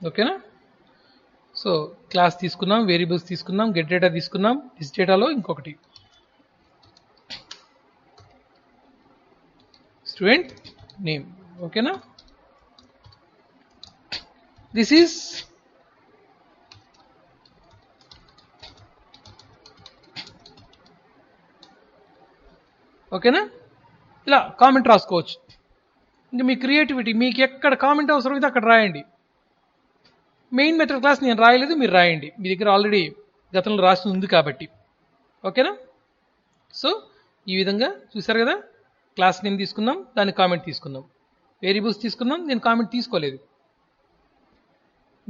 ఓకేనా? So class తీసుకున్నాం, variables తీసుకున్నాం, గెట్ డేటా తీసుకున్నాం. దిస్ డేటాలో ఇంకొకటి స్టూడెంట్ నేమ్. ఓకేనా? దిస్ ఈజ్ ఓకేనా? ఇలా కామెంట్ రాసుకోవచ్చు. ఇంకా మీ క్రియేటివిటీ, మీకు ఎక్కడ కామెంట్ అవసరమైతే అక్కడ రాయండి. మెయిన్ మెథడ్ క్లాస్ నేను రాయలేదు, మీరు రాయండి. మీ దగ్గర ఆల్రెడీ గతంలో రాసి ఉంది కాబట్టి. ఓకేనా? సో ఈ విధంగా చూసారు కదా, క్లాస్ నేమ్ తీసుకున్నాం, దానికి కామెంట్ తీసుకున్నాం. వేరియబుల్స్ తీసుకున్నాం, నేను కామెంట్ తీసుకోలేదు.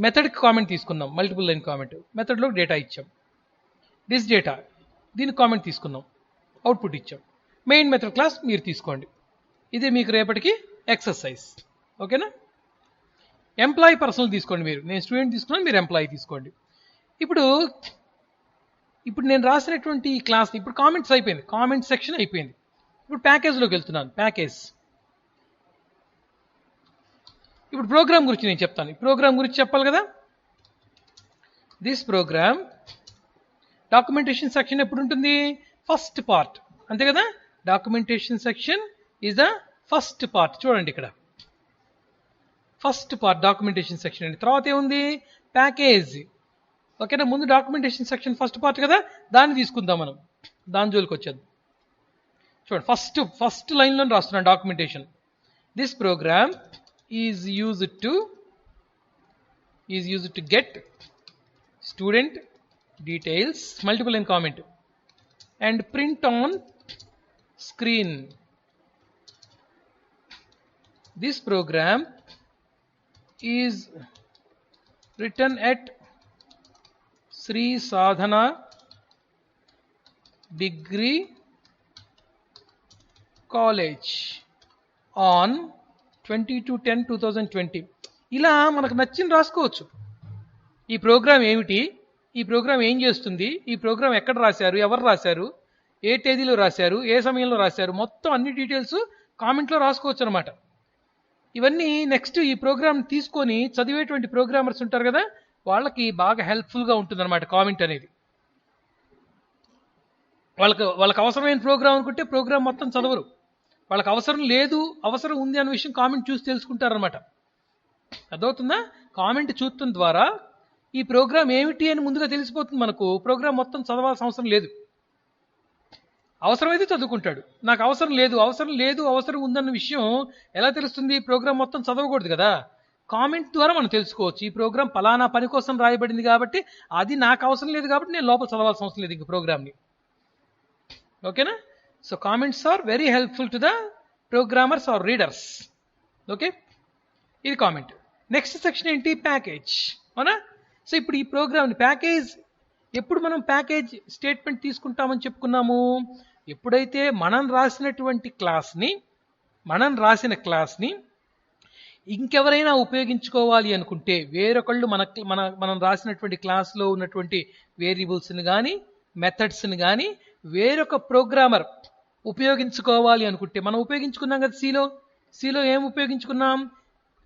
మెథడ్కి కామెంట్ తీసుకున్నాం, మల్టిపుల్ లైన్ కామెంట్. మెథడ్లో డేటా ఇచ్చాం, దిస్ డేటా, దీనికి కామెంట్ తీసుకున్నాం, అవుట్పుట్ ఇచ్చాం. మెయిన్ మెథడ్ క్లాస్ మీరు తీసుకోండి. ఇది మీకు రేపటికి ఎక్సర్సైజ్. ఓకేనా? ఎంప్లాయీ పర్సనల్ తీసుకోండి. మీరు, నేను స్టూడెంట్ తీసుకున్నాను, మీరు ఎంప్లాయీ తీసుకోండి. ఇప్పుడు నేను రాసినటువంటి ఈ క్లాస్ ఇప్పుడు కామెంట్స్ అయిపోయింది, కామెంట్ సెక్షన్ అయిపోయింది. ఇప్పుడు ప్యాకేజ్లోకి వెళ్తున్నాను. ప్యాకేజ్, ఇప్పుడు ప్రోగ్రామ్ గురించి నేను చెప్తాను. ప్రోగ్రామ్ గురించి చెప్పాలి కదా. దిస్ ప్రోగ్రామ్ డాక్యుమెంటేషన్ సెక్షన్ ఎప్పుడు ఉంటుంది? ఫస్ట్ పార్ట్, అంతే కదా. Documentation section is the first part. చూడండి ఇక్కడ ఫస్ట్ పార్ట్ డాక్యుమెంటేషన్ సెక్షన్ అండి. తర్వాత ఏముంది? ప్యాకేజ్. ఓకేనా? ముందు డాక్యుమెంటేషన్ సెక్షన్ ఫస్ట్ పార్ట్ కదా, దాన్ని తీసుకుందాం మనం. దాని జోలికి వచ్చేది చూడండి. ఫస్ట్ లైన్లో రాస్తున్నాను documentation. This program is used to get student details, multiple line comment, and print on screen. This program is written at Sri Sadhana Degree College on 22/10/2020. ఇలా మనకు నచ్చింది రాసుకోవచ్చు. ఈ ప్రోగ్రామ్ ఏమిటి, ఈ ప్రోగ్రామ్ ఏం చేస్తుంది, ఈ ప్రోగ్రామ్ ఎక్కడ రాశారు, ఎవరు రాశారు, ఏ తేదీలో రాశారు, ఏ సమయంలో రాశారు, మొత్తం అన్ని డీటెయిల్స్ కామెంట్లో రాసుకోవచ్చు అనమాట. ఇవన్నీ నెక్స్ట్ ఈ ప్రోగ్రామ్ తీసుకొని చదివేటువంటి ప్రోగ్రామర్స్ ఉంటారు కదా, వాళ్ళకి బాగా హెల్ప్ఫుల్గా ఉంటుంది అనమాట కామెంట్ అనేది. వాళ్ళకి అవసరమైన ప్రోగ్రామ్ అనుకుంటే ప్రోగ్రామ్ మొత్తం చదవరు. వాళ్ళకి అవసరం లేదు, అవసరం ఉంది అనే విషయం కామెంట్ చూసి తెలుసుకుంటారనమాట. అర్థమవుతుందా? కామెంట్ చూడటం ద్వారా ఈ ప్రోగ్రామ్ ఏమిటి అని ముందుగా తెలిసిపోతుంది మనకు. ప్రోగ్రామ్ మొత్తం చదవాల్సిన అవసరం లేదు. అవసరమైతే చదువుకుంటాడు. నాకు అవసరం లేదు, అవసరం ఉందన్న విషయం ఎలా తెలుస్తుంది? ప్రోగ్రామ్ మొత్తం చదవకూడదు కదా. కామెంట్ ద్వారా మనం తెలుసుకోవచ్చు. ఈ ప్రోగ్రామ్ పలానా పని కోసం రాయబడింది కాబట్టి అది నాకు అవసరం లేదు కాబట్టి నేను లోపల చదవాల్సిన అవసరం లేదు ఇంక ప్రోగ్రామ్ని. ఓకేనా? So comments are very helpful to the programmers or readers. Okay, ఇది కామెంట్. నెక్స్ట్ సెక్షన్ ఏంటి? ప్యాకేజ్. అవునా? సో ఇప్పుడు ఈ ప్రోగ్రామ్ని ప్యాకేజ్ ఎప్పుడు మనం ప్యాకేజ్ స్టేట్మెంట్ తీసుకుంటామని చెప్పుకున్నాము? ఎప్పుడైతే మనం రాసిన క్లాస్ని ఇంకెవరైనా ఉపయోగించుకోవాలి అనుకుంటే, వేరొకళ్ళు మనం రాసినటువంటి క్లాస్లో ఉన్నటువంటి వేరియబుల్స్ని కానీ మెథడ్స్ని కానీ వేరొక ప్రోగ్రామర్ ఉపయోగించుకోవాలి అనుకుంటే, మనం ఉపయోగించుకున్నాం కదా సిలో ఏం ఉపయోగించుకున్నాం?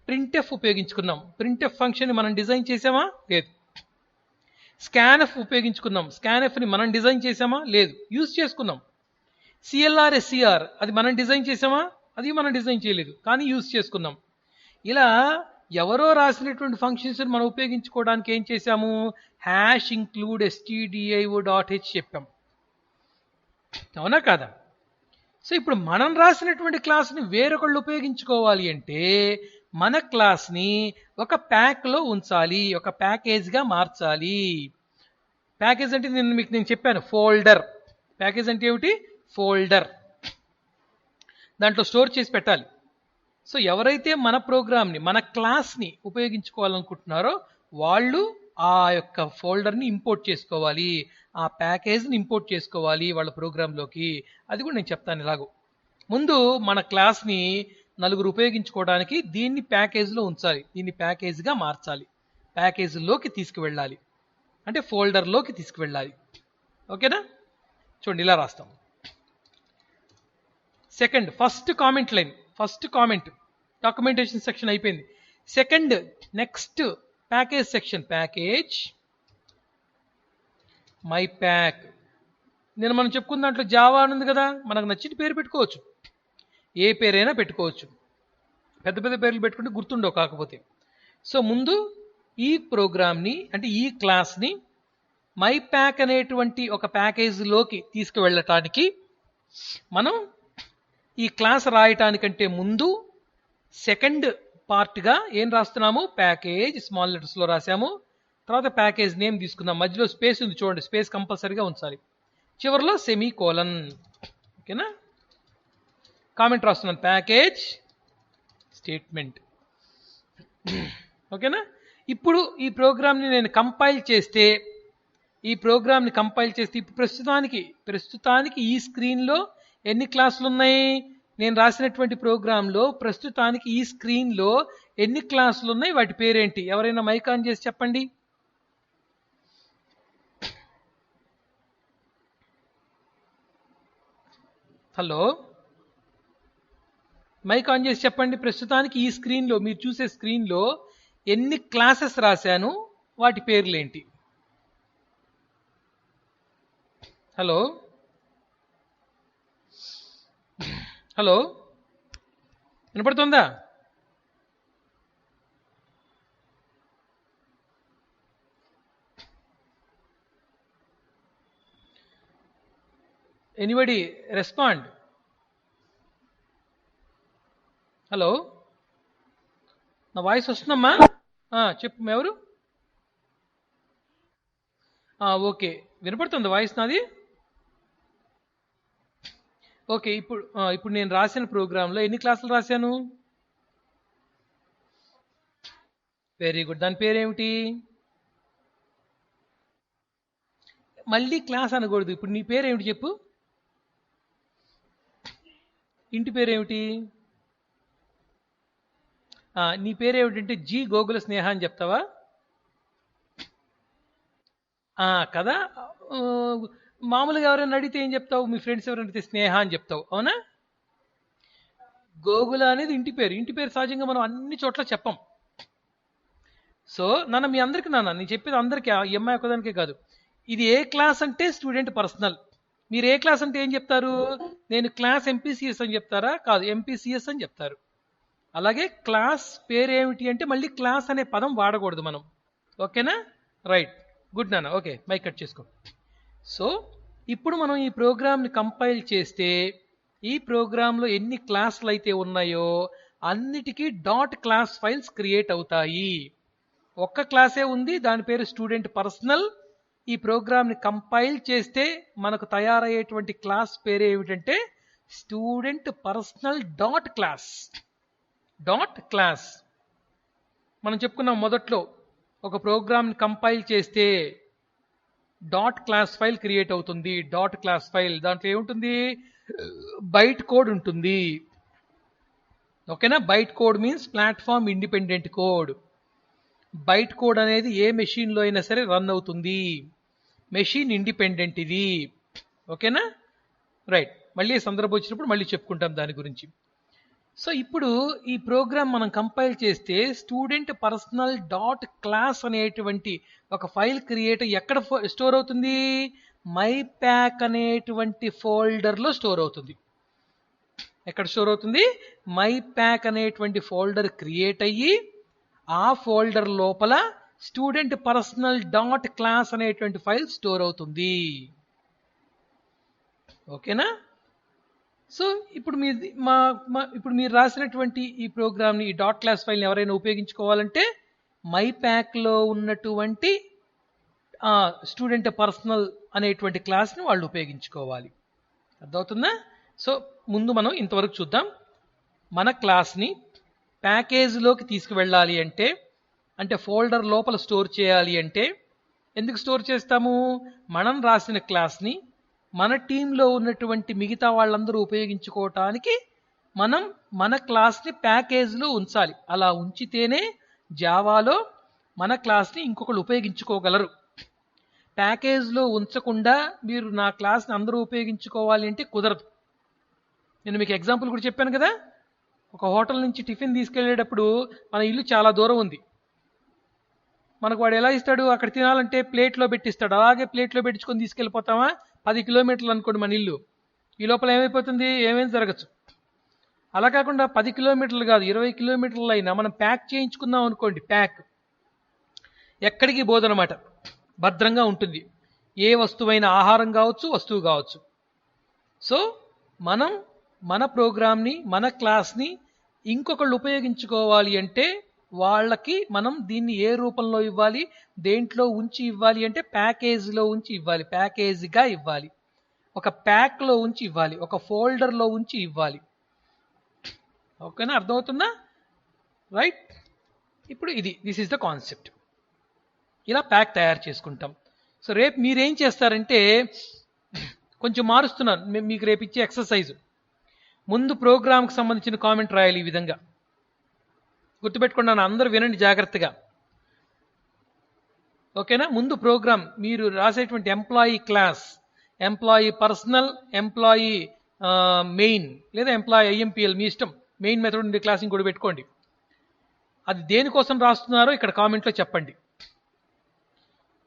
ప్రింట్ఎఫ్ ఉపయోగించుకున్నాం. ప్రింట్ఎఫ్ ఫంక్షన్ మనం డిజైన్ చేసామా? లేదు. స్కాన్ఎఫ్ ఉపయోగించుకున్నాం. స్కాన్ఎఫ్ని మనం డిజైన్ చేసామా? లేదు, యూజ్ చేసుకున్నాం. సిఎల్ఆర్ ఎస్సిఆర్ అది మనం డిజైన్ చేసామా? అది మనం డిజైన్ చేయలేదు, కానీ యూజ్ చేసుకున్నాం. ఇలా ఎవరో రాసినటువంటి ఫంక్షన్స్ మనం ఉపయోగించుకోవడానికి ఏం చేశాము? #include stdio.h చెప్పాం. అవునా కాదా? సో ఇప్పుడు మనం రాసినటువంటి క్లాస్ని వేరొకళ్ళు ఉపయోగించుకోవాలి అంటే మన క్లాస్ని ఒక ప్యాక్లో ఉంచాలి, ఒక ప్యాకేజ్గా మార్చాలి. ప్యాకేజ్ అంటే నేను చెప్పాను, ఫోల్డర్. ప్యాకేజ్ అంటే ఏమిటి? ఫోల్డర్. దాంట్లో స్టోర్ చేసి పెట్టాలి. సో ఎవరైతే మన ప్రోగ్రామ్ని, మన క్లాస్ని ఉపయోగించుకోవాలనుకుంటున్నారో వాళ్ళు ఆ యొక్క ఫోల్డర్ని ఇంపోర్ట్ చేసుకోవాలి, ఆ ప్యాకేజ్ని ఇంపోర్ట్ చేసుకోవాలి వాళ్ళ ప్రోగ్రాంలోకి. అది కూడా నేను చెప్తాను. ఇలాగో ముందు మన క్లాస్ని నలుగురు ఉపయోగించుకోవడానికి దీన్ని ప్యాకేజ్లో ఉంచాలి, దీన్ని ప్యాకేజ్గా మార్చాలి, ప్యాకేజీలోకి తీసుకువెళ్ళాలి, అంటే ఫోల్డర్లోకి తీసుకువెళ్ళాలి. ఓకేనా? చూడండి, ఇలా రాస్తాం. Second, first comment documentation section అయిపోయింది. Second, next package section, package my pack. నేను మనం చెప్పుకున్న దాంట్లో జావా అని ఉంది కదా, మనకు నచ్చిన పేరు పెట్టుకోవచ్చు, ఏ పేరైనా పెట్టుకోవచ్చు. పెద్ద పెద్ద పేర్లు పెట్టుకుంటే గుర్తుండవు కాకపోతే. సో ముందు ఈ ప్రోగ్రామ్ని అంటే ఈ క్లాస్ని మై ప్యాక్ అనేటువంటి ఒక ప్యాకేజీలోకి తీసుకువెళ్ళటానికి మనం ఈ క్లాస్ రాయటానికంటే ముందు సెకండ్ పార్ట్గా ఏం రాస్తున్నాము, ప్యాకేజ్ స్మాల్ లెటర్స్లో రాసాము. తర్వాత ప్యాకేజ్ నేమ్ తీసుకుందాం. మధ్యలో స్పేస్ ఉంది చూడండి, స్పేస్ కంపల్సరీగా ఉంచాలి. చివరిలో సెమీ కోలన్. ఓకేనా? కామెంట్ రాస్తున్నాను, ప్యాకేజ్ స్టేట్మెంట్. ఓకేనా? ఇప్పుడు ఈ ప్రోగ్రామ్ని నేను కంపైల్ చేస్తే, ఇప్పుడు ప్రస్తుతానికి ఈ స్క్రీన్లో ఎన్ని క్లాసులు ఉన్నాయి? నేను రాసినటువంటి ప్రోగ్రాంలో ప్రస్తుతానికి ఈ స్క్రీన్లో ఎన్ని క్లాసులు ఉన్నాయి, వాటి పేరేంటి? ఎవరైనా మైక్ ఆన్ చేసి చెప్పండి. హలో, మైక్ ఆన్ చేసి చెప్పండి. ప్రస్తుతానికి ఈ స్క్రీన్లో, మీరు చూసే స్క్రీన్లో ఎన్ని క్లాసెస్ రాశాను, వాటి పేర్లేంటి? హలో హలో, వినపడుతుందా? Anybody respond? హలో, నా వాయిస్ వస్తుందమ్మా? చెప్పు, ఎవరు? ఓకే, వినపడుతుంది వాయిస్ నాది? ఓకే, ఇప్పుడు నేను రాసిన ప్రోగ్రాంలో ఎన్ని క్లాసులు రాశాను? Very good. దాని పేరేమిటి? మళ్ళీ క్లాస్ అనకూడదు. ఇప్పుడు నీ పేరేమిటి చెప్పు. ఇంటి పేరేమిటి? నీ పేరేమిటంటే జి గోగుల స్నేహ అని చెప్తావా? కదా. మామూలుగా ఎవరైనా అడిగితే ఏం చెప్తావు? మీ ఫ్రెండ్స్ ఎవరైనా అడిగితే స్నేహ అని చెప్తావు, అవునా? గోగుల అనేది ఇంటి పేరు. ఇంటి పేరు సహజంగా మనం అన్ని చోట్ల చెప్పం. సో మీ అందరికీ నేను చెప్పేది అందరికీ, ఎంఐ ఒక్కదానికే కాదు. ఇది ఏ క్లాస్ అంటే స్టూడెంట్ పర్సనల్. మీరు ఏ క్లాస్ అంటే ఏం చెప్తారు? నేను క్లాస్ ఎంపీసీఎస్ అని చెప్తారా? కాదు, ఎంపీసీఎస్ అని చెప్తారు. అలాగే క్లాస్ పేరు ఏమిటి అంటే మళ్ళీ క్లాస్ అనే పదం వాడకూడదు మనం. ఓకేనా? రైట్, గుడ్ నాన్న. ఓకే, మైక్ కట్ చేసుకో. సో ఇప్పుడు మనం ఈ ప్రోగ్రామ్ని కంపైల్ చేస్తే ఈ ప్రోగ్రాంలో ఎన్ని క్లాసులు అయితే ఉన్నాయో అన్నిటికీ డాట్ క్లాస్ ఫైల్స్ క్రియేట్ అవుతాయి. ఒక్క క్లాసే ఉంది, దాని పేరు స్టూడెంట్ పర్సనల్. ఈ ప్రోగ్రామ్ని కంపైల్ చేస్తే మనకు తయారయ్యేటువంటి క్లాస్ పేరు ఏమిటంటే స్టూడెంట్ పర్సనల్ డాట్ క్లాస్. మనం చెప్పుకున్నాం మొదట్లో, ఒక ప్రోగ్రామ్ని కంపైల్ చేస్తే డాట్ క్లాస్ ఫైల్ క్రియేట్ అవుతుంది. డాట్ క్లాస్ ఫైల్ దాంట్లో ఏముంటుంది? బైట్ కోడ్ ఉంటుంది. ఓకేనా? Byte code means platform independent code. Byte code అనేది ఏ మెషిన్లో అయినా సరే రన్ అవుతుంది. మెషిన్ ఇండిపెండెంట్ ఇది. ఓకేనా? రైట్, మళ్ళీ సందర్భం వచ్చినప్పుడు మళ్ళీ చెప్పుకుంటాం దాని గురించి. సో ఇప్పుడు ఈ ప్రోగ్రామ్ మనం కంపైల్ చేస్తే స్టూడెంట్ పర్సనల్ డాట్ క్లాస్ అనేటువంటి ఒక ఫైల్ క్రియేట్ ఎక్కడ స్టోర్ అవుతుంది? మై ప్యాక్ అనేటువంటి ఫోల్డర్లో స్టోర్ అవుతుంది. ఎక్కడ స్టోర్ అవుతుంది? మై ప్యాక్ అనేటువంటి ఫోల్డర్ క్రియేట్ అయ్యి ఆ ఫోల్డర్ లోపల స్టూడెంట్ పర్సనల్ డాట్ క్లాస్ అనేటువంటి ఫైల్ స్టోర్ అవుతుంది. ఓకేనా? సో ఇప్పుడు మీరు రాసినటువంటి ఈ ప్రోగ్రామ్ని, ఈ డాట్ క్లాస్ ఫైల్ని ఎవరైనా ఉపయోగించుకోవాలంటే మై ప్యాక్లో ఉన్నటువంటి స్టూడెంట్ పర్సనల్ అనేటువంటి క్లాస్ని వాళ్ళు ఉపయోగించుకోవాలి. అర్థమవుతుందా? సో ముందు మనం ఇంతవరకు చూద్దాం. మన క్లాస్ని ప్యాకేజ్లోకి తీసుకువెళ్ళాలి అంటే ఫోల్డర్ లోపల స్టోర్ చేయాలి అంటే ఎందుకు స్టోర్ చేస్తాము? మనం రాసిన క్లాస్ని మన టీంలో ఉన్నటువంటి మిగతా వాళ్ళందరూ ఉపయోగించుకోవటానికి మనం మన క్లాస్ని ప్యాకేజ్లో ఉంచాలి. అలా ఉంచితేనే జావాలో మన క్లాస్ని ఇంకొకళ్ళు ఉపయోగించుకోగలరు. ప్యాకేజ్లో ఉంచకుండా మీరు నా క్లాస్ని అందరూ ఉపయోగించుకోవాలి అంటే కుదరదు. నేను మీకు ఎగ్జాంపుల్ కూడా చెప్పాను కదా, ఒక హోటల్ నుంచి టిఫిన్ తీసుకెళ్లేటప్పుడు మన ఇల్లు చాలా దూరం ఉంది. మనకు వాడు ఎలా ఇస్తాడు, అక్కడ తినాలంటే ప్లేట్లో పెట్టిస్తాడు. అలాగే ప్లేట్లో పెట్టించుకొని తీసుకెళ్ళిపోతామా? 10 కిలోమీటర్లు అనుకోండి మన ఇల్లు, ఈ లోపల ఏమైపోతుంది, ఏమేమి జరగచ్చు. అలా కాకుండా 10 కిలోమీటర్లు కాదు, 20 కిలోమీటర్లు అయినా మనం ప్యాక్ చేయించుకుందాం అనుకోండి, ప్యాక్ ఎక్కడికి పోదనమాట, భద్రంగా ఉంటుంది. ఏ వస్తువైనా, ఆహారం కావచ్చు, వస్తువు కావచ్చు. సో మనం మన ప్రోగ్రామ్ని, మన క్లాస్ని ఇంకొకళ్ళు ఉపయోగించుకోవాలి అంటే వాళ్ళకి మనం దీన్ని ఏ రూపంలో ఇవ్వాలి, దేంట్లో ఉంచి ఇవ్వాలి అంటే ప్యాకేజీలో ఉంచి ఇవ్వాలి, ప్యాకేజీగా ఇవ్వాలి, ఒక ప్యాక్లో ఉంచి ఇవ్వాలి, ఒక ఫోల్డర్లో ఉంచి ఇవ్వాలి. ఓకేనా, అర్థమవుతుందా? రైట్. ఇప్పుడు దిస్ ఈజ్ ద కాన్సెప్ట్. ఇలా ప్యాక్ తయారు చేసుకుంటాం. సో రేపు మీరేం చేస్తారంటే, కొంచెం మారుస్తున్నాను మీకు రేపు ఇచ్చే ఎక్సర్సైజ్. ముందు ప్రోగ్రామ్కి సంబంధించిన కామెంట్ రాయాలి. ఈ విధంగా గుర్తుపెట్టుకున్నాను, అందరూ వినండి జాగ్రత్తగా. ఓకేనా? ముందు ప్రోగ్రామ్ మీరు రాసేటువంటి employee class, employee personal, employee main, లేదా ఎంప్లాయీ ఐఎంపీఎల్, మీ ఇష్టం. మెయిన్ మెథడ్ ఉండే క్లాస్ ఇంకోటి పెట్టుకోండి. అది దేనికోసం రాస్తున్నారో ఇక్కడ కామెంట్లో చెప్పండి.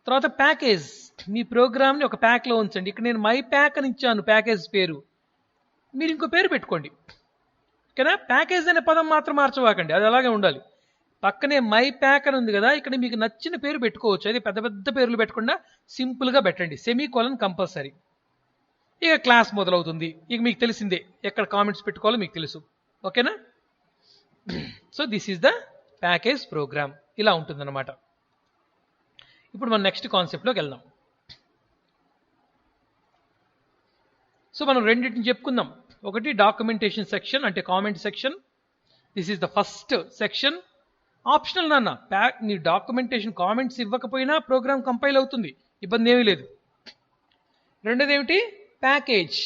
తర్వాత ప్యాకేజ్, మీ ప్రోగ్రామ్ని ఒక ప్యాక్లో ఉంచండి. ఇక్కడ నేను మై ప్యాక్ అని ఇచ్చాను ప్యాకేజ్ పేరు, మీరు ఇంకో పేరు పెట్టుకోండి. ఓకేనా? ప్యాకేజ్ అనే పదం మాత్రం మార్చవాకండి, అది అలాగే ఉండాలి. పక్కనే మై ప్యాక్ అని ఉంది కదా, ఇక్కడ మీకు నచ్చిన పేరు పెట్టుకోవచ్చు. అది పెద్ద పెద్ద పేర్లు పెట్టకుండా సింపుల్గా పెట్టండి. Semicolon compulsory. ఇక క్లాస్ మొదలవుతుంది. ఇక మీకు తెలిసిందే, ఎక్కడ కామెంట్స్ పెట్టుకోవాలో మీకు తెలుసు. ఓకేనా? So this is the package program. ఇలా ఉంటుందన్నమాట. ఇప్పుడు మనం నెక్స్ట్ కాన్సెప్ట్లోకి వెళ్దాం. సో మనం రెండింటిని చెప్పుకుందాం. ఒకటి డాక్యుమెంటేషన్ సెక్షన్, అంటే comment section. This is the first section. Optional నాన్న, నీ డాక్యుమెంటేషన్ కామెంట్స్ ఇవ్వకపోయినా ప్రోగ్రామ్ కంపైల్ అవుతుంది, ఇబ్బంది ఏమీ లేదు. రెండోది ఏమిటి? ప్యాకేజ్.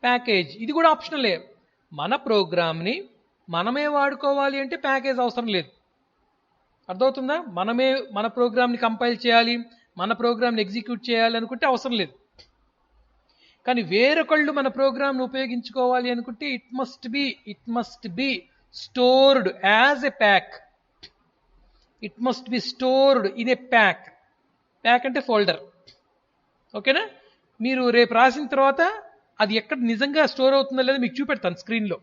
ప్యాకేజ్ ఇది కూడా ఆప్షనలే. మన ప్రోగ్రామ్ని మనమే వాడుకోవాలి అంటే ప్యాకేజ్ అవసరం లేదు. అర్థమవుతుందా? మనమే మన ప్రోగ్రామ్ని కంపైల్ చేయాలి, మన ప్రోగ్రామ్ని ఎగ్జిక్యూట్ చేయాలి అనుకుంటే అవసరం లేదు. కానీ వేరొకళ్ళు మన ప్రోగ్రామ్ను ఉపయోగించుకోవాలి అనుకుంటే it must be stored as a pack. It must be stored in a pack. Pack అంటే ఫోల్డర్. ఓకేనా? మీరు రేపు రాసిన తర్వాత అది ఎక్కడ నిజంగా స్టోర్ అవుతుందో లేదో మీకు చూపెడతాను స్క్రీన్లో.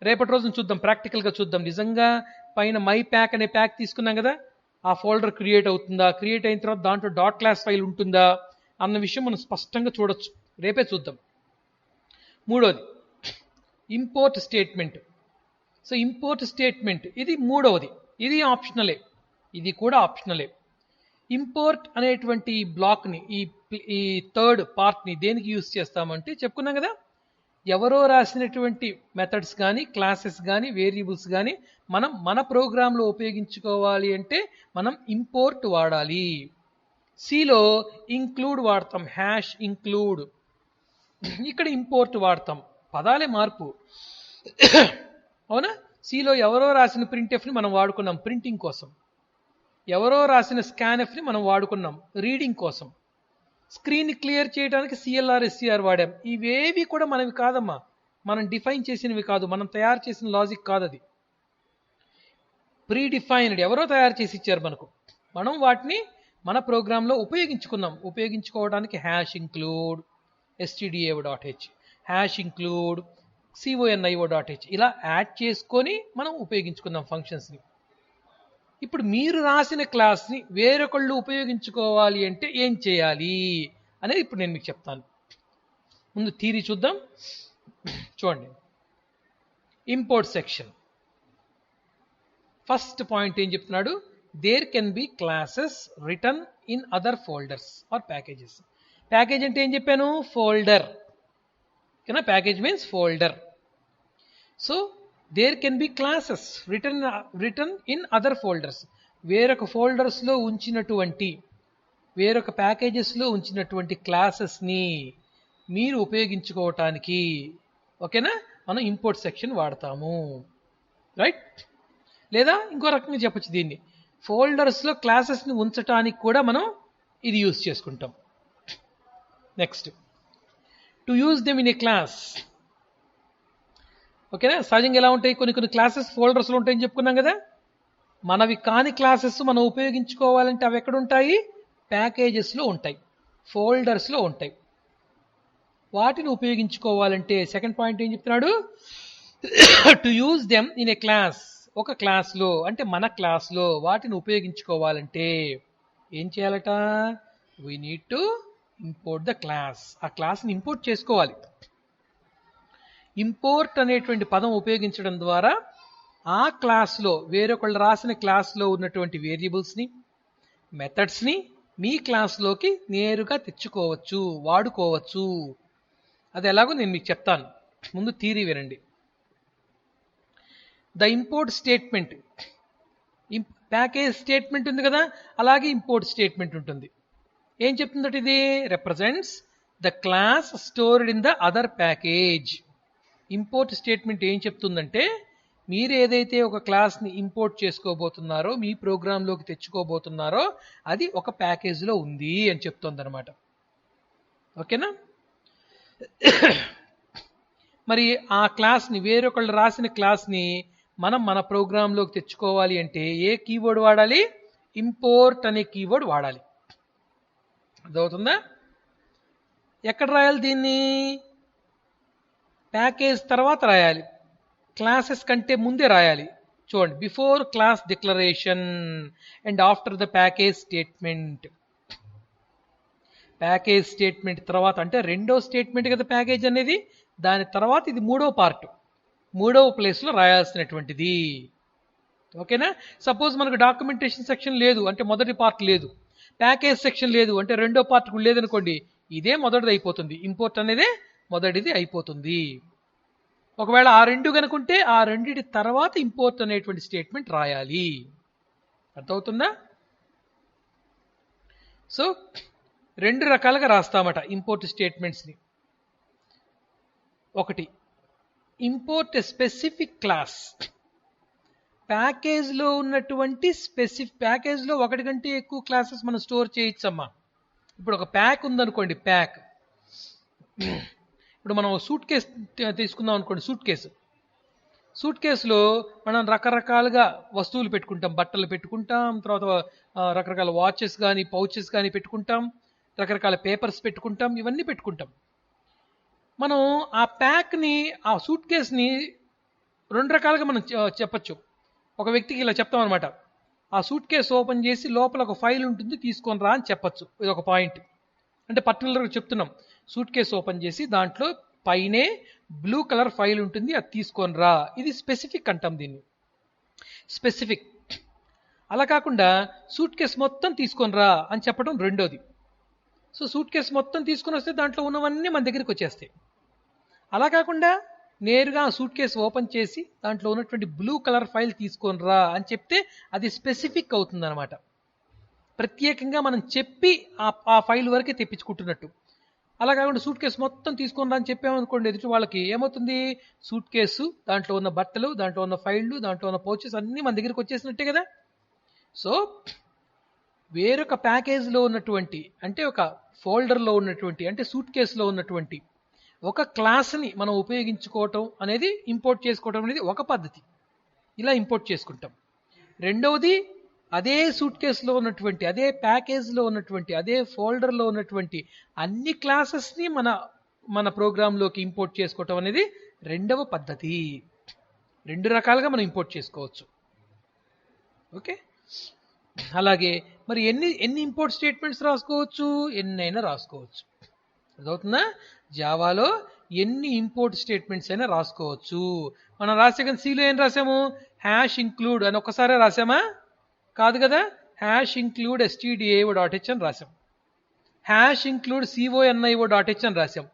రేపటి రోజున చూద్దాం, ప్రాక్టికల్గా చూద్దాం. నిజంగా పైన మై ప్యాక్ అనే ప్యాక్ తీసుకున్నాం కదా, ఆ ఫోల్డర్ క్రియేట్ అవుతుందా, క్రియేట్ అయిన తర్వాత దాంట్లో డాట్ క్లాస్ ఫైల్ ఉంటుందా అన్న విషయం మనం స్పష్టంగా చూడొచ్చు. రేపే చూద్దాం. మూడోది import statement. So import statement ఇది మూడవది. ఇది ఆప్షనలే, ఇది కూడా ఆప్షనలే. ఇంపోర్ట్ అనేటువంటి ఈ బ్లాక్ని, ఈ థర్డ్ పార్ట్ని దేనికి యూజ్ చేస్తామంటే చెప్పుకున్నాం కదా, ఎవరో రాసినటువంటి మెథడ్స్ కానీ, క్లాసెస్ కానీ, వేరియబుల్స్ కానీ మనం మన ప్రోగ్రాంలో ఉపయోగించుకోవాలి అంటే మనం ఇంపోర్ట్ వాడాలి. సిలో ఇంక్లూడ్ వాడతాం, హ్యాష్ ఇంక్లూడ్. ఇక్కడ ఇంపోర్ట్ వాడతాం, పదాలే మార్పు. అవునా? సిలో ఎవరో రాసిన ప్రింట్ఎఫ్ని మనం వాడుకున్నాం ప్రింటింగ్ కోసం, ఎవరో రాసిన స్కాన్ఎఫ్ని మనం వాడుకున్నాం రీడింగ్ కోసం, స్క్రీన్ క్లియర్ చేయడానికి సిఎల్ఆర్ ఎస్సిఆర్ వాడాం. ఇవేవి కూడా మనవి కాదమ్మా, మనం డిఫైన్ చేసినవి కాదు, మనం తయారు చేసిన లాజిక్ కాదు, అది ప్రీ డిఫైన్డ్, ఎవరో తయారు చేసి ఇచ్చారు మనకు. మనం వాటిని మన ప్రోగ్రాంలో ఉపయోగించుకున్నాం. ఉపయోగించుకోవడానికి hash include stdio.h, hash include conio.h ఇలా యాడ్ చేసుకొని మనం ఉపయోగించుకున్నాం ఫంక్షన్స్ని. ఇప్పుడు మీరు రాసిన క్లాస్ని వేరొకళ్ళు ఉపయోగించుకోవాలి అంటే ఏం చేయాలి అనేది ఇప్పుడు నేను మీకు చెప్తాను. ముందు థియరీ చూద్దాం. చూడండి, ఇంపోర్ట్ సెక్షన్ ఫస్ట్ పాయింట్ ఏం చెప్తున్నాడు, there can be classes written in other folders or packages. Package అంటే ఏం చెప్పాను? ఫోల్డర్. ఓకేనా? Package means folder. So there can be classes written in other folders. వేరొక ఫోల్డర్స్లో ఉంచినటువంటి, వేరొక ప్యాకేజెస్లో ఉంచినటువంటి క్లాసెస్ని మీరు ఉపయోగించుకోవటానికి, ఓకేనా, మనం ఇంపోర్ట్ సెక్షన్ వాడతాము. రైట్? లేదా ఇంకో రకంగా చెప్పచ్చు దీన్ని, ఫోల్డర్స్లో క్లాసెస్ని ఉంచడానికి కూడా మనం ఇది యూజ్ చేసుకుంటాం. Next, to use them in a class. ఓకేనా? సహజంగా ఎలా ఉంటాయి, కొన్ని క్లాసెస్ ఫోల్డర్స్లో ఉంటాయని చెప్పుకున్నాం కదా. మనవి కాని క్లాసెస్ మనం ఉపయోగించుకోవాలంటే అవి ఎక్కడ ఉంటాయి? ప్యాకేజెస్లో ఉంటాయి, ఫోల్డర్స్లో ఉంటాయి. వాటిని ఉపయోగించుకోవాలంటే సెకండ్ పాయింట్ ఏం చెప్తున్నాడు? To use them in a class, ఒక క్లాస్లో అంటే మన క్లాస్లో వాటిని ఉపయోగించుకోవాలంటే ఏం చేయాలట? We need to import the class. ఆ క్లాస్ని ఇంపోర్ట్ చేసుకోవాలి. ఇంపోర్ట్ అనేటువంటి పదం ఉపయోగించడం ద్వారా ఆ క్లాస్లో వేరొకళ్ళు రాసిన క్లాస్లో ఉన్నటువంటి వేరియబుల్స్ని, మెథడ్స్ని మీ క్లాస్లోకి నేరుగా తెచ్చుకోవచ్చు, వాడుకోవచ్చు. అది ఎలాగో నేను మీకు చెప్తాను. ముందు థియరీ వినండి. The import statement, package statement ఉంది కదా, అలాగే ఇంపోర్ట్ స్టేట్మెంట్ ఉంటుంది. ఏం చెప్తుందట ఇది? Represents the class stored in the other package. Import statement ఏం చెప్తుందంటే, మీరు ఏదైతే ఒక క్లాస్ని ఇంపోర్ట్ చేసుకోబోతున్నారో, మీ ప్రోగ్రాంలోకి తెచ్చుకోబోతున్నారో, అది ఒక ప్యాకేజ్లో ఉంది అని చెప్తుంది అనమాట. ఓకేనా? మరి ఆ క్లాస్ని, వేరొకళ్ళు రాసిన క్లాస్ని మనం మన ప్రోగ్రాంలోకి తెచ్చుకోవాలి అంటే ఏ కీవర్డ్ వాడాలి? ఇంపోర్ట్ అనే కీవర్డ్ వాడాలి. అర్థమవుతుందా? ఎక్కడ రాయాలి దీన్ని? ప్యాకేజ్ తర్వాత రాయాలి, క్లాసెస్ కంటే ముందే రాయాలి. చూడండి, before class declaration and after the package statement. Package statement తర్వాత అంటే రెండో స్టేట్మెంట్ కదా ప్యాకేజ్ అనేది, దాని తర్వాత ఇది మూడో పార్ట్, మూడవ ప్లేస్లో రాయాల్సినటువంటిది. ఓకేనా? సపోజ్ మనకు డాక్యుమెంటేషన్ సెక్షన్ లేదు అంటే మొదటి పార్ట్ లేదు, ప్యాకేజ్ సెక్షన్ లేదు అంటే రెండో పార్ట్ కూడా లేదనుకోండి, ఇదే మొదటిది అయిపోతుంది, ఇంపోర్ట్ అనేదే మొదటిది అయిపోతుంది. ఒకవేళ ఆ రెండు కనుకుంటే ఆ రెండిటి తర్వాత ఇంపోర్ట్ అనేటువంటి స్టేట్మెంట్ రాయాలి. అర్థమవుతుందా? సో రెండు రకాలుగా రాస్తామట ఇంపోర్ట్ స్టేట్మెంట్స్ని. ఒకటి, ఇంపోర్ట్ ఎ స్పెసిఫిక్ క్లాస్. ప్యాకేజ్లో ఉన్నటువంటి ప్యాకేజ్లో ఒకటి కంటే ఎక్కువ క్లాసెస్ మనం స్టోర్ చేయొచ్చమ్మా. ఇప్పుడు ఒక ప్యాక్ ఉందనుకోండి, ప్యాక్, ఇప్పుడు మనం సూట్ కేసు తీసుకుందాం అనుకోండి, సూట్ కేసులో మనం రకరకాలుగా వస్తువులు పెట్టుకుంటాం, బట్టలు పెట్టుకుంటాం, తర్వాత రకరకాల వాచెస్ కానీ పౌచెస్ కానీ పెట్టుకుంటాం, రకరకాల పేపర్స్ పెట్టుకుంటాం, ఇవన్నీ పెట్టుకుంటాం. మనం ఆ ప్యాక్ని, ఆ సూట్ కేసుని రెండు రకాలుగా మనం చెప్పచ్చు. ఒక వ్యక్తికి ఇలా చెప్తాం అనమాట, ఆ సూట్ కేసు ఓపెన్ చేసి లోపల ఒక ఫైల్ ఉంటుంది, తీసుకొని రా అని చెప్పచ్చు. ఇది ఒక పాయింట్. అంటే పర్టికులర్గా చెప్తున్నాం, సూట్ కేసు ఓపెన్ చేసి దాంట్లో పైనే బ్లూ కలర్ ఫైల్ ఉంటుంది, అది తీసుకొని రా. ఇది స్పెసిఫిక్ అంటాం దీన్ని, స్పెసిఫిక్. అలా కాకుండా సూట్ కేసు మొత్తం తీసుకొని రా అని చెప్పడం రెండోది. సో సూట్ కేసు మొత్తం తీసుకొని వస్తే దాంట్లో ఉన్నవన్నీ మన దగ్గరికి వచ్చేస్తాయి. అలా కాకుండా నేరుగా ఆ సూట్ కేసు ఓపెన్ చేసి దాంట్లో ఉన్నటువంటి బ్లూ కలర్ ఫైల్ తీసుకొని రా అని చెప్తే అది స్పెసిఫిక్ అవుతుంది అనమాట. ప్రత్యేకంగా మనం చెప్పి ఆ ఫైల్ వరకే తెప్పించుకుంటున్నట్టు. అలా కాకుండా సూట్ కేసు మొత్తం తీసుకొని రా అని చెప్పామనుకోండి, ఎదుటి వాళ్ళకి ఏమవుతుంది? సూట్ కేసు, దాంట్లో ఉన్న బట్టలు, దాంట్లో ఉన్న ఫైళ్ళు, దాంట్లో ఉన్న పౌచెస్ అన్నీ మన దగ్గరికి వచ్చేసినట్టే కదా. సో వేరొక ప్యాకేజ్లో ఉన్నటువంటి, అంటే ఒక ఫోల్డర్లో ఉన్నటువంటి, అంటే సూట్ కేసులో ఉన్నటువంటి ఒక క్లాస్ని మనం ఉపయోగించుకోవటం అనేది, ఇంపోర్ట్ చేసుకోవటం అనేది ఒక పద్ధతి. ఇలా ఇంపోర్ట్ చేసుకుంటాం. రెండవది, అదే సూట్ కేసులో ఉన్నటువంటి, అదే ప్యాకేజ్లో ఉన్నటువంటి, అదే ఫోల్డర్లో ఉన్నటువంటి అన్ని క్లాసెస్ని మన ప్రోగ్రాంలోకి ఇంపోర్ట్ చేసుకోవటం అనేది రెండవ పద్ధతి. రెండు రకాలుగా మనం ఇంపోర్ట్ చేసుకోవచ్చు. ఓకే, అలాగే మరి ఎన్ని ఇంపోర్ట్ స్టేట్మెంట్స్ రాసుకోవచ్చు? ఎన్నైనా రాసుకోవచ్చు. అర్థమవుతుందా? జావాలో ఎన్ని ఇంపోర్ట్ స్టేట్మెంట్స్ అయినా రాసుకోవచ్చు. మనం రాసే కానీ సిలో ఏం రాసాము? హ్యాష్ ఇంక్లూడ్ అని ఒక్కసారే రాసామా? కాదు కదా. హ్యాష్ ఇంక్లూడ్ stdio.h అని రాసాం, హ్యాష్ ఇంక్లూడ్ conio.h అని రాసాం.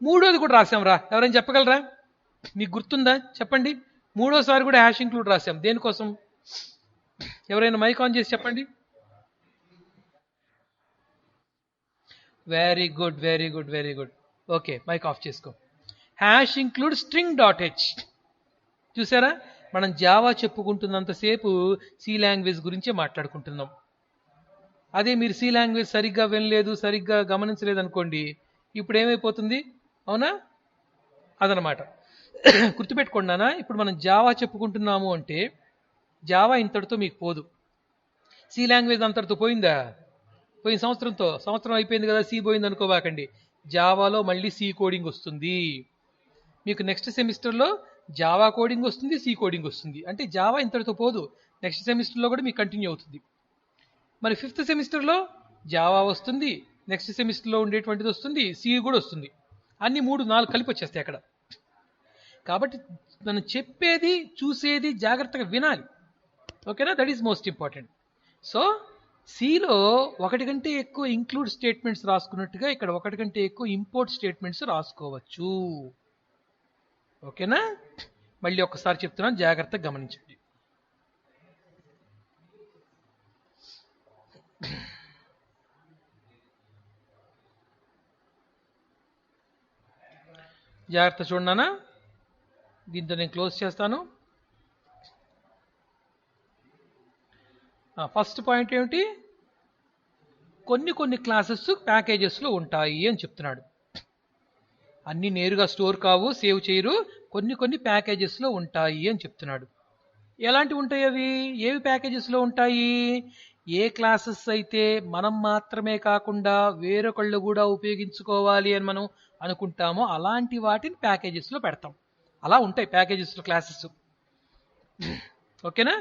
మూడోది కూడా రాసాం రా, ఎవరైనా చెప్పగలరా? మీకు గుర్తుందా? చెప్పండి. మూడోసారి కూడా హ్యాష్ ఇంక్లూడ్ రాసాం. దేనికోసం? ఎవరైనా మైక్ ఆన్ చేసి చెప్పండి. Very good, very good, very good. Okay, mic off చేసుకో. Hash include string.h. చూసారా, మనం జావా చెప్పుకుంటున్నంతసేపు సి లాంగ్వేజ్ గురించే మాట్లాడుకుంటున్నాం. అదే మీరు సి లాంగ్వేజ్ సరిగ్గా వినలేదు, సరిగ్గా గమనించలేదు అనుకోండి, ఇప్పుడు ఏమైపోతుంది? అవునా? అదనమాట. గుర్తుపెట్టుకోండి నాన్న, ఇప్పుడు మనం జావా చెప్పుకుంటున్నాము అంటే జావా ఇంతటితో మీకు పోదు. సి లాంగ్వేజ్ అంతటితో పోయిందా? పోయిన సంవత్సరం అయిపోయింది కదా, సి పోయింది అనుకోవాకండి. జావాలో మళ్ళీ సి కోడింగ్ వస్తుంది మీకు. నెక్స్ట్ సెమిస్టర్లో జావా కోడింగ్ వస్తుంది, సి కోడింగ్ వస్తుంది. అంటే జావా ఇంతటితో పోదు, నెక్స్ట్ సెమిస్టర్లో కూడా మీకు కంటిన్యూ అవుతుంది. మరి 5th సెమిస్టర్లో జావా వస్తుంది, నెక్స్ట్ సెమిస్టర్లో ఉండేటువంటిది వస్తుంది, సి కూడా వస్తుంది. అన్ని 3, 4 కలిపి వచ్చేస్తాయి అక్కడ. కాబట్టి మనం చెప్పేది చూసేది జాగ్రత్తగా వినాలి. ఓకేనా? That is most important. So సిలో 1 కంటే ఎక్కువ ఇంక్లూడ్ స్టేట్మెంట్స్ రాసుకున్నట్టుగా ఇక్కడ 1 కంటే ఎక్కువ ఇంపోర్ట్ స్టేట్మెంట్స్ రాసుకోవచ్చు. ఓకేనా? మళ్ళీ ఒక్కసారి చెప్తున్నాను, జాగ్రత్తగా గమనించండి. జాగ్రత్త చూడనా. దీంతో నేను క్లోజ్ చేస్తాను. ఫస్ట్ పాయింట్ ఏమిటి? కొన్ని క్లాసెస్ ప్యాకేజెస్లో ఉంటాయి అని చెప్తున్నాడు. అన్ని నేరుగా స్టోర్ కావు, సేవ్ చేయరు, కొన్ని ప్యాకేజెస్లో ఉంటాయి అని చెప్తున్నాడు. ఎలాంటివి ఉంటాయి అవి? ఏవి ప్యాకేజెస్లో ఉంటాయి? ఏ క్లాసెస్ అయితే మనం మాత్రమే కాకుండా వేరొకళ్ళు కూడా ఉపయోగించుకోవాలి అని మనం అనుకుంటామో అలాంటి వాటిని ప్యాకేజెస్లో పెడతాం. అలా ఉంటాయి ప్యాకేజెస్లో క్లాసెస్. ఓకేనా?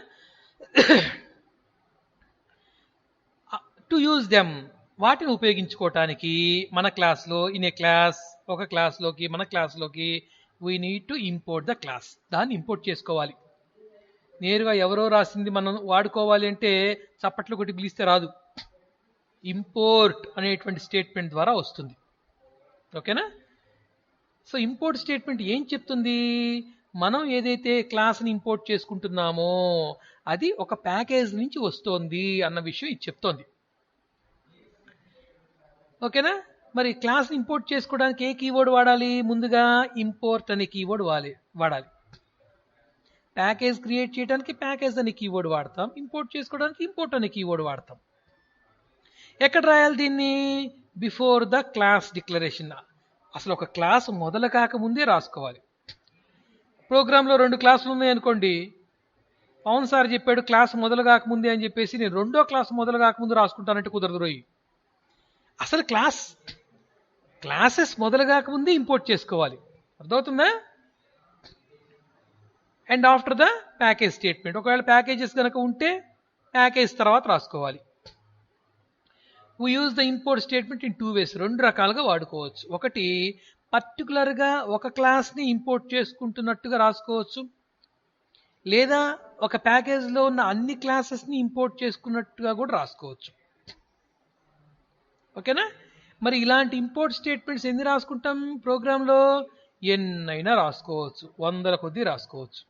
టు యూజ్ దెమ్, వాటిని ఉపయోగించుకోవటానికి మన క్లాస్లో ఒక క్లాస్లోకి మన క్లాస్లోకి we need to import the class. దాన్ని ఇంపోర్ట్ చేసుకోవాలి. నేరుగా ఎవరో రాసింది మనం వాడుకోవాలి అంటే చప్పట్లు కొట్టి పిలిస్తే రాదు. ఇంపోర్ట్ అనేటువంటి స్టేట్మెంట్ ద్వారా వస్తుంది. ఓకేనా? సో ఇంపోర్ట్ స్టేట్మెంట్ ఏం చెప్తుంది? మనం ఏదైతే క్లాస్ని ఇంపోర్ట్ చేసుకుంటున్నామో అది ఒక ప్యాకేజ్ నుంచి వస్తోంది అన్న విషయం ఇది చెప్తోంది. ఓకేనా? మరి క్లాస్ ఇంపోర్ట్ చేసుకోవడానికి ఏ కీవర్డ్ వాడాలి? ముందుగా ఇంపోర్ట్ అనే కీవర్డ్ వాడాలి. ప్యాకేజ్ క్రియేట్ చేయడానికి ప్యాకేజ్ అనే కీవర్డ్ వాడతాం, ఇంపోర్ట్ చేసుకోవడానికి ఇంపోర్ట్ అనే కీవర్డ్ వాడతాం. ఎక్కడ రాయాలి దీన్ని? Before the class declaration. అసలు ఒక క్లాస్ మొదలు కాకముందే రాసుకోవాలి. ప్రోగ్రాంలో 2 క్లాసులు ఉన్నాయనుకోండి, పవన్ సార్ చెప్పాడు క్లాస్ మొదలు కాకముందే అని చెప్పేసి నేను 2వ క్లాస్ మొదలు కాకముందు రాసుకుంటానంటే కుదరదు రోయి. అసలు క్లాసెస్ మొదలు కాకముందే ఇంపోర్ట్ చేసుకోవాలి. అర్థమవుతుందా? And after the package statement. ఒకవేళ ప్యాకేజెస్ కనుక ఉంటే ప్యాకేజ్ తర్వాత రాసుకోవాలి. We use the import statement in 2 ways. 2 రకాలుగా వాడుకోవచ్చు. ఒకటి, పర్టికులర్గా ఒక క్లాస్ని ఇంపోర్ట్ చేసుకుంటున్నట్టుగా రాసుకోవచ్చు, లేదా ఒక ప్యాకేజ్లో ఉన్న అన్ని క్లాసెస్ని ఇంపోర్ట్ చేసుకున్నట్టుగా కూడా రాసుకోవచ్చు. ఓకేనా? మరి ఇలాంటి ఇంపోర్ట్ స్టేట్మెంట్స్ ఎన్ని రాసుకుంటాం ప్రోగ్రాంలో? ఎన్నైనా రాసుకోవచ్చు, 100ల కొద్దీ రాసుకోవచ్చు.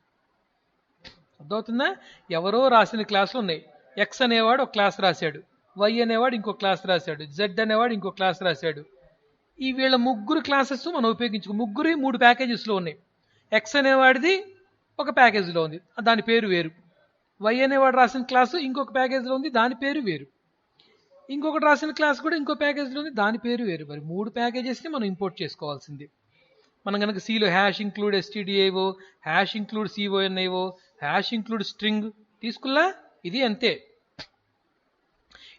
అర్థమవుతుందా? ఎవరో రాసిన క్లాసులు ఉన్నాయి. ఎక్స్ అనేవాడు ఒక క్లాస్ రాశాడు, వై అనేవాడు ఇంకో క్లాస్ రాశాడు, జెడ్ అనేవాడు ఇంకో క్లాస్ రాశాడు. ఈ వీళ్ళ 3 క్లాసెస్ మనం ఉపయోగించుకో, 3 ప్యాకేజెస్లో ఉన్నాయి. ఎక్స్ అనేవాడిది ఒక ప్యాకేజీలో ఉంది, దాని పేరు వేరు. వై అనేవాడు రాసిన క్లాసు ఇంకొక ప్యాకేజీలో ఉంది, దాని పేరు వేరు. ఇంకొకటి రాసిన క్లాస్ కూడా ఇంకో ప్యాకేజీలో ఉంది, దాని పేరు వేరు. మరి 3 ప్యాకేజెస్ని మనం ఇంపోర్ట్ చేసుకోవాల్సింది. మనం కనుక సిలో #include stdio, #include conio, #include string తీసుకున్నా ఇది అంతే.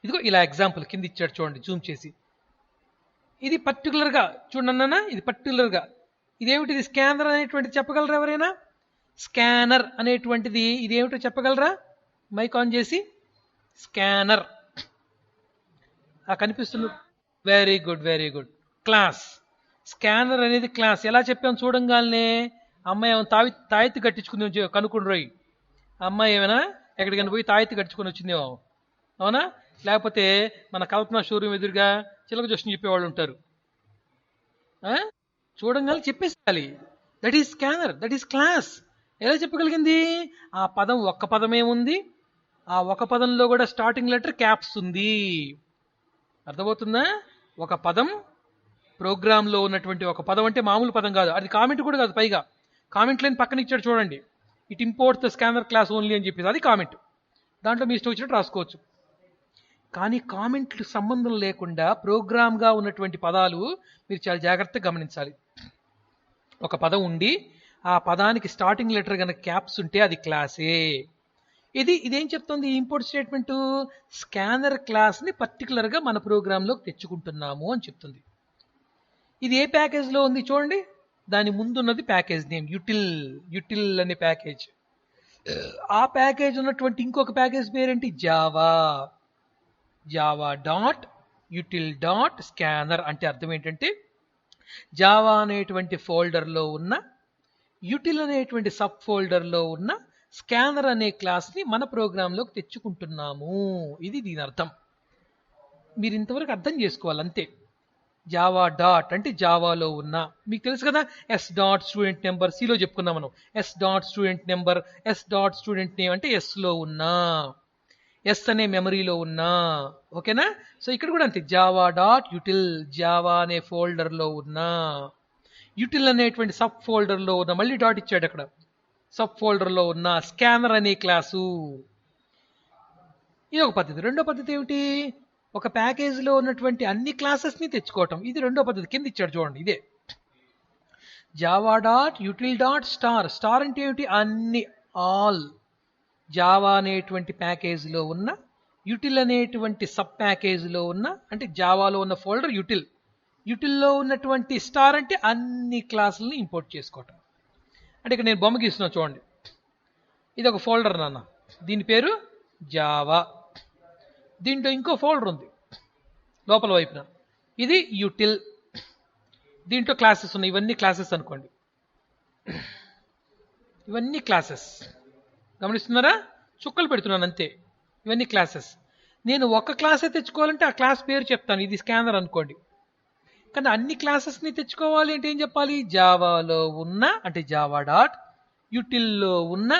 ఇదిగో ఇలా ఎగ్జాంపుల్ కింద ఇచ్చాడు చూడండి, జూమ్ చేసి. ఇది పర్టికులర్గా చూడన్నా, ఇది పర్టికులర్గా ఇదేమిటిది? స్కానర్ అనేటువంటిది చెప్పగలరా ఎవరైనా? స్కానర్ అనేటువంటిది ఇదేమిటో చెప్పగలరా? మైక్ ఆన్ చేసి. స్కానర్ కనిపిస్తుంది. Very good. క్లాస్. స్కానర్ అనేది క్లాస్. ఎలా చెప్పాము చూడంగానే? అమ్మాయి ఏమైనా తాయెత్తు కట్టించుకుని కనుక్కుని రోయి. అమ్మాయి ఏమైనా ఎక్కడికైనా పోయి తాయెత్తు కట్టించుకొని వచ్చిందేమో, అవునా? లేకపోతే మన కల్పన షోరూమ్ ఎదురుగా చిలక జోష్ని చెప్పేవాళ్ళు ఉంటారు. చూడంగానే చెప్పేసాలి. That is scanner, that is class. ఎలా చెప్పగలిగింది? ఆ పదం ఒక్క పదమే ఉంది, ఆ ఒక పదంలో కూడా స్టార్టింగ్ లెటర్ క్యాప్స్ ఉంది. అర్థమవుతుందా? ఒక పదం, ప్రోగ్రాంలో ఉన్నటువంటి ఒక పదం అంటే మామూలు పదం కాదు, అది కామెంట్ కూడా కాదు. పైగా కామెంట్ లైన్ పక్కన ఇచ్చాడు చూడండి, it imports the scanner class only అని చెప్పేసి, అది కామెంట్. దాంట్లో మీ ఇష్టం వచ్చినట్టు రాసుకోవచ్చు. కానీ కామెంట్లు సంబంధం లేకుండా ప్రోగ్రామ్గా ఉన్నటువంటి పదాలు మీరు చాలా జాగ్రత్తగా గమనించాలి. ఒక పదం ఉండి ఆ పదానికి స్టార్టింగ్ లెటర్ కనుక క్యాప్స్ ఉంటే అది క్లాసే. ఇదేం చెప్తుంది ఇంపోర్ట్ స్టేట్మెంట్? స్కానర్ క్లాస్ని పర్టికులర్గా మన ప్రోగ్రాంలోకి తెచ్చుకుంటున్నాము అని చెప్తుంది. ఇది ఏ ప్యాకేజ్లో ఉంది చూడండి, దాని ముందున్నది ప్యాకేజ్ నేమ్ యుటిల్ అనే ప్యాకేజ్. ఆ ప్యాకేజ్ ఉన్నటువంటి ఇంకొక ప్యాకేజ్ పేరేంటి? Java dot util dot scanner. అంటే అర్థం ఏంటంటే జావా అనేటువంటి ఫోల్డర్లో ఉన్న యుటిల్ అనేటువంటి సబ్ ఫోల్డర్లో ఉన్న స్కానర్ అనే క్లాస్ని మన ప్రోగ్రాంలోకి తెచ్చుకుంటున్నాము. ఇది దీని అర్థం. మీరు ఇంతవరకు అర్థం చేసుకోవాలి అంతే. జావా డాట్ అంటే జావాలో ఉన్న, మీకు తెలుసు కదా, ఎస్ డాట్ స్టూడెంట్ నెంబర్, సిలో చెప్పుకున్నాం మనం, S dot student number, S dot student name అంటే ఎస్లో ఉన్నా, ఎస్ అనే మెమరీలో ఉన్నా. ఓకేనా? సో ఇక్కడ కూడా అంతే, జావా డాట్ యుటిల్ జావా అనే ఫోల్డర్లో ఉన్నా, యుటిల్ అనేటువంటి సబ్ ఫోల్డర్లో ఉన్న, మళ్ళీ డాట్ ఇచ్చాడు అక్కడ, సబ్ ఫోల్డర్లో ఉన్న స్కానర్ అనే క్లాసు. ఇది ఒక పద్ధతి. రెండో పద్ధతి ఏమిటి? ఒక ప్యాకేజీలో ఉన్నటువంటి అన్ని క్లాసెస్ని తెచ్చుకోవటం. ఇది రెండో పద్ధతి, కింద ఇచ్చాడు చూడండి. ఇదే Java dot util dot star. Star అంటే ఏమిటి? అన్ని, ఆల్. జావా అనేటువంటి ప్యాకేజీలో ఉన్న, యుటిల్ అనేటువంటి సబ్ ప్యాకేజీలో ఉన్న, అంటే జావాలో ఉన్న ఫోల్డర్ యుటిల్లో ఉన్నటువంటి స్టార్ అంటే అన్ని క్లాసులని ఇంపోర్ట్ చేసుకోవటం. అంటే ఇక్కడ నేను బొమ్మ గీస్తున్నా చూడండి. ఇది ఒక ఫోల్డర్ నాన్న, దీని పేరు జావా. దీంట్లో ఇంకో ఫోల్డర్ ఉంది లోపల వైపున, ఇది యుటిల్. దీంట్లో క్లాసెస్ ఉన్నాయి, ఇవన్నీ క్లాసెస్ అనుకోండి, ఇవన్నీ క్లాసెస్. గమనిస్తున్నారా? చుక్కలు పెడుతున్నాను అంతే, ఇవన్నీ క్లాసెస్. నేను ఒక క్లాసే తెచ్చుకోవాలంటే ఆ క్లాస్ పేరు చెప్తాను, ఇది స్కానర్ అనుకోండి. కానీ అన్ని క్లాసెస్ని తెచ్చుకోవాలి అంటే ఏం చెప్పాలి? జావాలో ఉన్న అంటే జావా డాట్, యుటిల్లో ఉన్న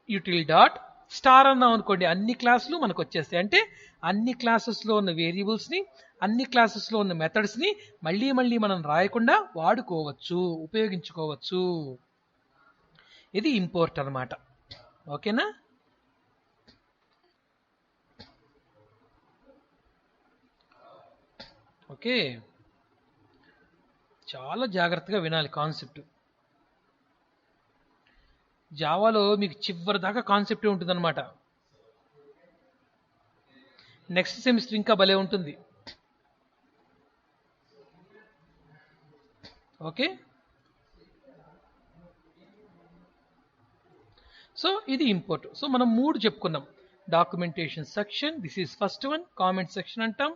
యుటిల్ డాట్ స్టార్ అన్నాం అనుకోండి, అన్ని క్లాసులు మనకు వచ్చేస్తాయి. అంటే అన్ని క్లాసెస్లో ఉన్న వేరియబుల్స్ని, అన్ని క్లాసెస్లో ఉన్న మెథడ్స్ని మళ్ళీ మళ్ళీ మనం రాయకుండా వాడుకోవచ్చు, ఉపయోగించుకోవచ్చు. ఇది ఇంపోర్ట్ అన్నమాట. ఓకేనా? ఓకే, చాలా జాగ్రత్తగా వినాలి కాన్సెప్ట్. జావాలో మీకు చివరి దాకా కాన్సెప్టే ఉంటుందన్నమాట. నెక్స్ట్ సెమిస్టర్ ఇంకా భలే ఉంటుంది. ఓకే, సో ఇది ఇంపోర్ట్. సో మనం 3 చెప్పుకున్నాం. Documentation section, this is first one. Comment section అంటాం.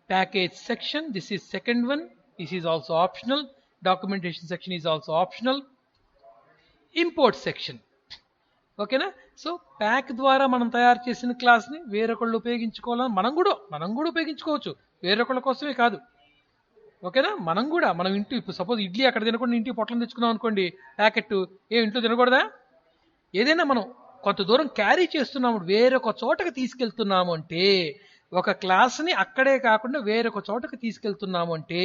Package section, this is second one. This is also optional. Documentation section is also optional. Import section. ఓకేనా? So pack ద్వారా మనం తయారు చేసిన క్లాస్ని వేరొకళ్ళు ఉపయోగించుకోవాలని మనం కూడా ఉపయోగించుకోవచ్చు, వేరొకళ్ళ కోసమే కాదు. ఓకేనా? మనం ఇంటి, ఇప్పుడు సపోజ్ ఇడ్లీ అక్కడ తినకుండా ఇంటికి పొట్లం తెచ్చుకున్నాం అనుకోండి, ప్యాకెట్, ఇంట్లో తినకూడదా? ఏదైనా మనం కొంత దూరం క్యారీ చేస్తున్నాము, వేరొక చోటకి తీసుకెళ్తున్నాము అంటే, ఒక క్లాస్ని అక్కడే కాకుండా వేరొక చోటకి తీసుకెళ్తున్నాము అంటే,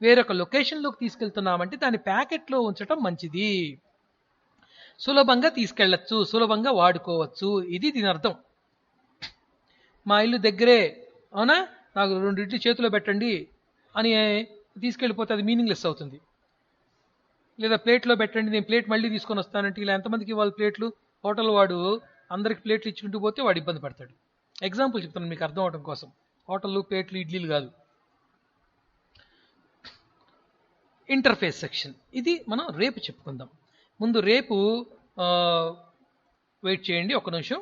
వేరొక లొకేషన్లోకి తీసుకెళ్తున్నామంటే దాన్ని ప్యాకెట్లో ఉంచడం మంచిది. సులభంగా తీసుకెళ్ళచ్చు, సులభంగా వాడుకోవచ్చు. ఇది దీని అర్థం. మా ఇల్లు దగ్గరే, అవునా, నాకు 2 ఇడ్లీ చేతిలో పెట్టండి అని తీసుకెళ్ళిపోతే అది మీనింగ్లెస్ అవుతుంది. లేదా ప్లేట్లో పెట్టండి, నేను ప్లేట్ మళ్ళీ తీసుకొని వస్తానంటే ఇలా ఎంతమందికి ఇవ్వాలి ప్లేట్లు? హోటల్ వాడు అందరికి ప్లేట్లు ఇచ్చుకుంటూ పోతే వాడు ఇబ్బంది పడతాడు. ఎగ్జాంపుల్ చెప్తాను మీకు అర్థం అవడం కోసం. హోటళ్ళు, ప్లేట్లు, ఇడ్లీలు కాదు. ఇంటర్ఫేస్ సెక్షన్, ఇది మనం రేపు చెప్పుకుందాం. ముందు రేపు వెయిట్ చేయండి ఒక నిమిషం.